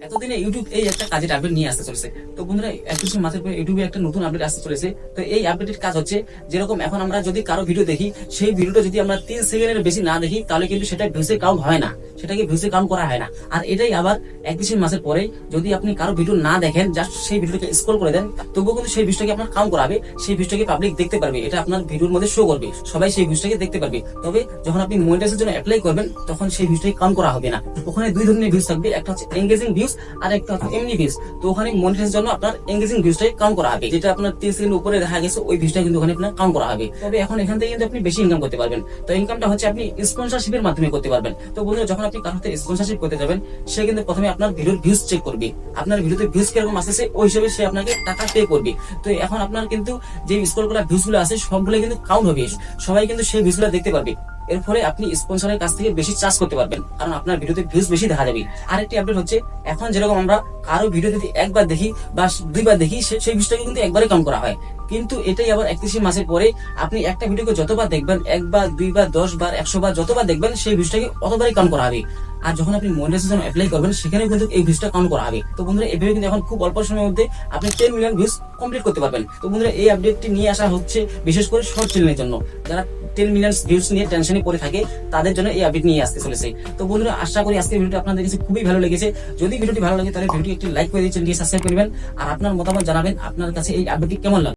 এতদিনে ইউটিউব এই একটা কাজের আপডেট নিয়ে আসতে চলেছে। তো বন্ধুরা 31 মাসের পরে ইউটিউবে একটা নতুন আপডেট আসতে চলেছে। তো এই আপডেটের কাজ হচ্ছে, যেরকম এখন আমরা যদি কারো ভিডিও দেখি, সেই ভিডিওটা যদি আমরা 3 সেকেন্ডের বেশি না দেখি, তাহলে কিন্তু সেটা ভিউসে কাউন্ট হয় না, সেটাকে ভিউসে কাউন্ট করা হয় না। আর এটাই আবার 31 মাসের পরে যদি আপনি কারো ভিডিও না দেখেন, জাস্ট সেই ভিডিওটাকে স্ক্রল করে দেন, তবুও কিন্তু সেই ভিউসটাকে আপনার কাউন্ট করা হবে, সেই ভিউসটাকে পাবলিক দেখতে পারবে, এটা আপনার ভিডিওর মধ্যে শো করবে, সবাই সেই ভিউসটাকে দেখতে পারবে। তবে যখন আপনি মনিটাইজের জন্য অ্যাপ্লাই করবেন, তখন সেই ভিউসটাকে কাউন্ট করা হবে না। ওখানে দুই ধরনের ভিউস থাকবে, একটা হচ্ছে এঙ্গেজিং ভিউস আর একটা হচ্ছে এমনি ভিউস। তো ওখানে মনিটাইজের জন্য আপনার এঙ্গেজিং ভিউসটাই কাউন্ট করা হবে, যেটা আপনার 30 সেকেন্ড উপরে দেখা গেছে, ওই ভিউসটা কিন্তু ওখানে আপনার কাউন্ট করা হবে। তবে এখন এখান থেকে কিন্তু আপনি বেশি ইনকাম করতে পারবেন। তো ইনকামটা হচ্ছে আপনি স্পন্সরশিপের মাধ্যমে করতে পারবেন। তো বন্ধুরা, যখন আপনি কারোর সাথে স্পন্সরশিপ করতে যাবেন, সে কিন্তু প্রথমে আপনার ভিডিওর ভিউজ চেক করবে, আপনার ভিডিওতে ভিউজ কিরকম আসছে ওই হিসেবে সে আপনাকে টাকা পে করবে। তো এখন আপনার কিন্তু যে স্ক্রল করা ভিউজ গুলো আছে, সবগুলো কিন্তু কাউন্ট হবে, সবাই কিন্তু সেই ভিউজ গুলো দেখতে পারবে। এর ফলে আপনি স্পন্সরের কাছ থেকে বেশি চার্জ করতে পারবেন, কারণ আপনার ভিডিওতে ভিউজ বেশি দেখা যাবে। আরেকটি আপডেট হচ্ছে, এখন যেরকম আমরা কারো ভিডিও যদি একবার দেখি বা দুইবার দেখি, সেই ভিউজটাকে কিন্তু একবারে কাউন্ট করা হয়। কিন্তু এটাই আবার 31 মাসের পরে আপনি একটা ভিডিওকে যতবার দেখবেন, একবার, দুইবার, 10 বার, 100 বার, যতবার দেখবেন, সেই ভিউজটাকে অতবারই কাউন্ট করা হবে। আর যখন আপনি মনিটাইজেশন অ্যাপ্লাই করবেন, সেখানে কিন্তু এই ভিউজটা কাউন্ট করা হবে। তো বন্ধুরা, এভাবে কিন্তু এখন খুব অল্প সময়ের মধ্যে আপনি 10 মিলিয়ন ভিউজ কমপ্লিট করতে পারবেন। তো বন্ধুরা, এই আপডেটটি নিয়ে আসা হচ্ছে বিশেষ করে শর্ট চ্যানেলের জন্য, যারা 10 মিলিয়ন ভিউজ নিয়ে টেনশনে পড়ে থাকে, তাদের জন্য এই আপডেট নিয়ে আসতে চলেছে। তো বন্ধুরা, আশা করি আজকের ভিডিওটি আপনাদের কাছে খুবই ভালো লেগেছে। যদি ভিডিওটি ভালো লাগে, তাহলে ভিডিওটি একটি লাইক করে দিয়ে চ্যানেলটি সাবস্ক্রাইব করবেন, আর আপনার মতামত জানাবেন, আপনার কাছে এই আপডেটটি কেমন লাগে।